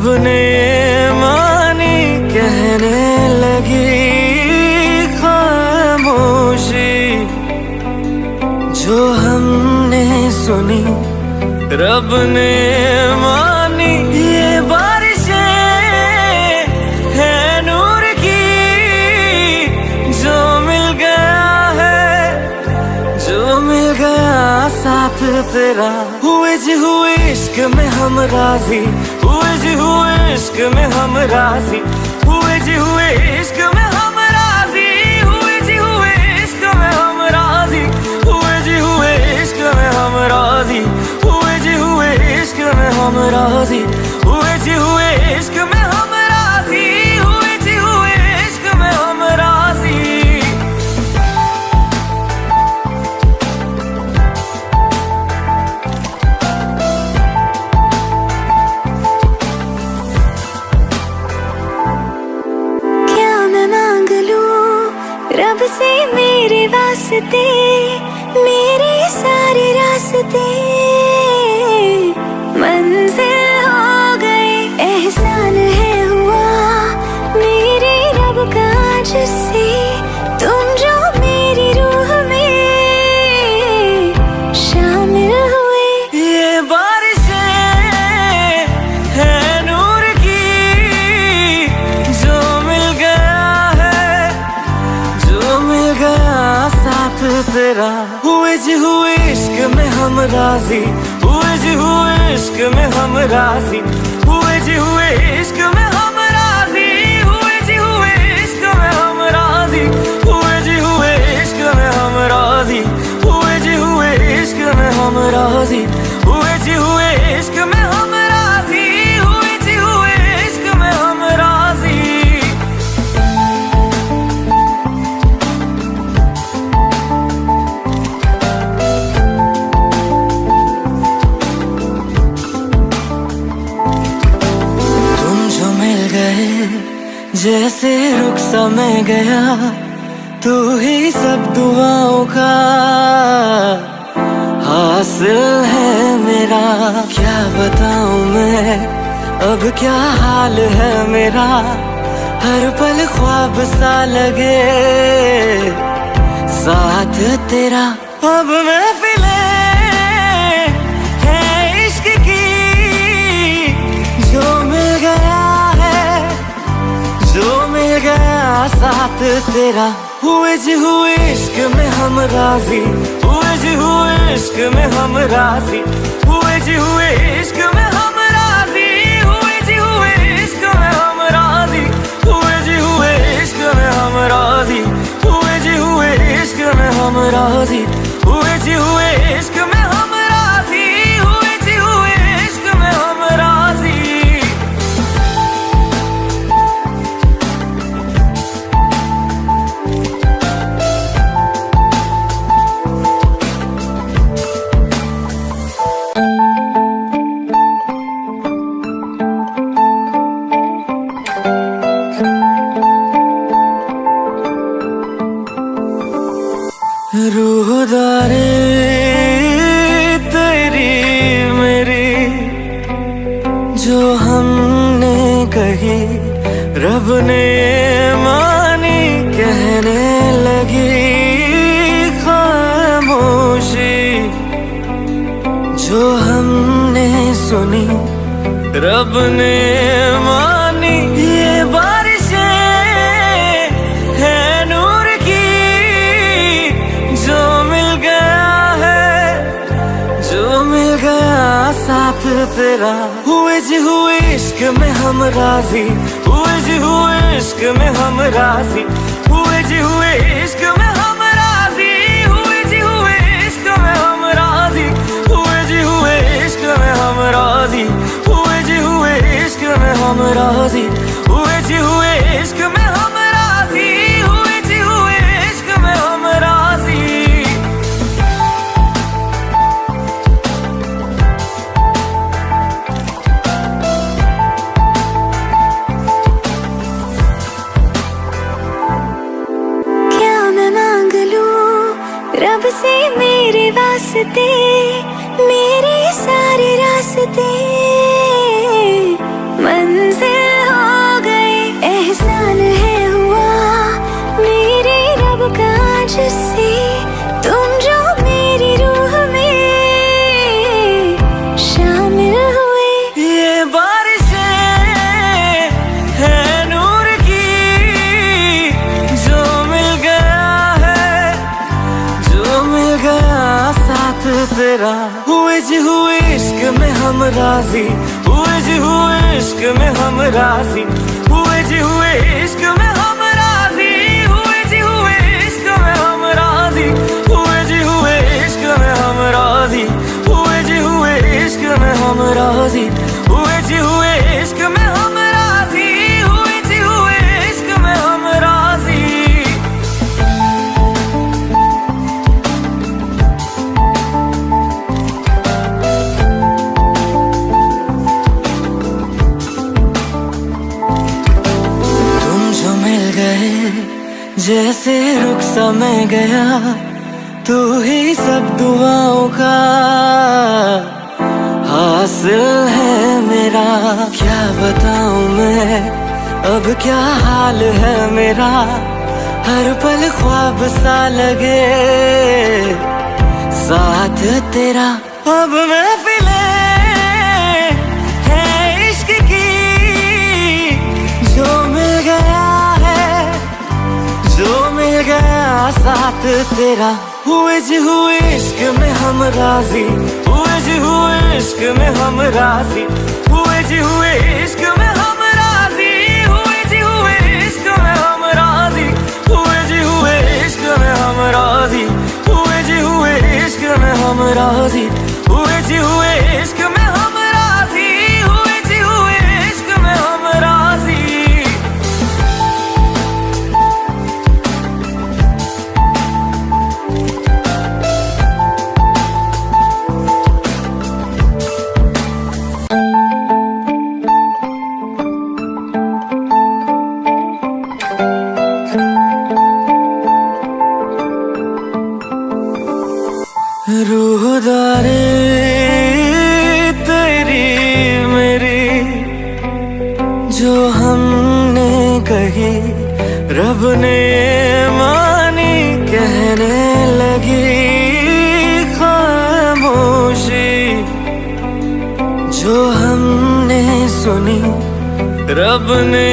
रब ने मानी कहने लगी खामोशी, जो हमने सुनी रब ने मानी। ये बारिशें है नूर की, जो मिल गया है, जो मिल गया साथ तेरा। हुए जी हुए इश्क में हम राजी, हुए जी हुए इश्क में हम राजी, हुए जी हुए इश्क में हम राजी, हुए जी हुए इश्क में हम राजी, हुए जी हुए इश्क में हम राजी, हुए जी हुए इश्क में हम राजी, हुए जी हुए इश्क में हम राजी, हुए जी हुए इश्क में हम राजी। रब से मेरे वास्ते, मेरे सारे रास्ते मंजिल हो गए। एहसान है हुआ मेरे रब का जिससे, तुम जो मेरी रूह में शामिल हुए। ये बारिशें है नूर की, जो मिल गया है, जो मिल गया साथ तेरा। हुए जी हुए इश्क में हम राजी, हुए जी हुए इश्क में हम राजी, हुए जी हुए इश्क में हम राजी, हुए जी हुए इश्क में हम राजी, हुए जी हुए इश्क में हम राजी, हुए जी हुए इश्क में हम राजी, हुए जी हुए इश्क में हम राजी, हुए जी हुए इश्क में हम राजी। जैसे रुख सा मैं गया, तू ही सब दुआओं का हासिल है मेरा। क्या बताऊं मैं अब क्या हाल है मेरा, हर पल ख्वाब सा लगे साथ तेरा। अब महफिलें है इश्क की, जो मिल गया है, जो मिल गया साथ तेरा। हुए जी हुए इश्क में हम राजी, हुए जी हुए इश्क में हम राजी, हुए जी हुए इश्क में हम राजी, हुए जी हुए इश्क में हम राजी, हुए जी हुए इश्क में हम राजी, हुए जी हुए इश्क में हम राजी, हुए जी हुए इश्क में हम राजी, हुए जी हुए इश्क में हम राजी। रूहदारी तेरी मेरी, जो हमने कही रब ने मानी कहने लगी खामोशी, जो हमने सुनी रब ने मानी। ये बारिशें है नूर की, जो मिल गया है, जो मिल गया साथ तेरा। हुए जी हुए इश्क में हम राजी, हुए जी हुए इश्क में हम राजी, हुए जी हुए इश्क में हम राजी, हुए जी हुए इश्क में हम राजी, हुए जी हुए इश्क में हम राजी, हुए जी हुए इश्क में हम राजी, हुए जी हुए इश्क में हम राजी, हुए जी हुए इश्क में हम राजी। रब से मेरे वास्ते, मेरे सारे रास्ते मंजिल हो गई। एहसान है हुआ मेरे रब का जिससे तुम जो मेरी रूह में शामिल हुए। ये बारिशें है नूर की जो मिल गया है, जो मिल गया साथ तेरा। हुए जी हुए इश्क में हम राजी, हुए जी हुए इश्क में हम राजी, हुए जी हुए इश्क में हम राजी, हुए जी हुए इश्क में हम राजी, हुए जी हुए इश्क में हम राजी, हुए जी हुए इश्क में हम राजी, हुए जी हुए इश्क में हम राजी, हुए जी हुए इश्क में हम राजी। जैसे रुख सा मैं गया, तू ही सब दुआओं का हासिल है मेरा। क्या बताऊं मैं अब क्या हाल है मेरा, हर पल ख्वाब सा लगे साथ तेरा। अब महफिले है इश्क की जो मिल गया है, जो मिल गया साथ तेरा। हुए जी हुए इश्क में हम राजी, हुए जी हुए इश्क में हम राजी, हुए जी हुए इश्क में हम राजी, हुए जी हुए इश्क में हम राजी, हुए जी हुए इश्क में हम राजी, हुए जी हुए इश्क में हम राजी, हुए जी हुए इश्क में हम राजी, हुए जी हुए इश्क में हम राजी। रूहदारी तेरी मेरी जो हमने कही, रब ने मानी, कहने लगी खामोशी। जो हमने सुनी, रब ने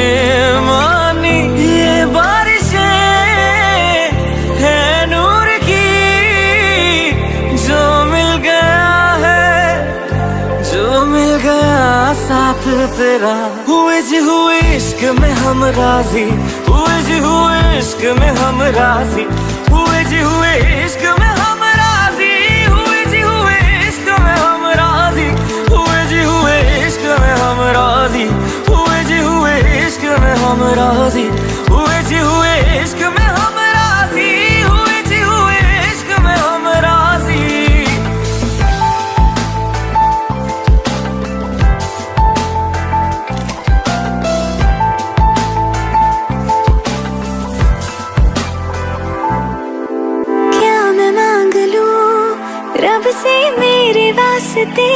मानी। ये बारिशें है नूर की जो मिल गया है, जो मिल गया साथ तेरा। हुए जी हुए इश्क में हम राजी, हुए जी हुए इश्क में हम राजी, हुए जी हुए इश्क में हम राजी, हुए जी हुए इश्क में हम राजी, हुए जी हुए इश्क में हम राजी, हुए जी हुए इश्क में हम राजी, हुए जी हुए इश्क में हम राजी, हुए जी हुए इश्क में हम राजी। क्या मैं मांग लूं रब से मेरे वास्ते,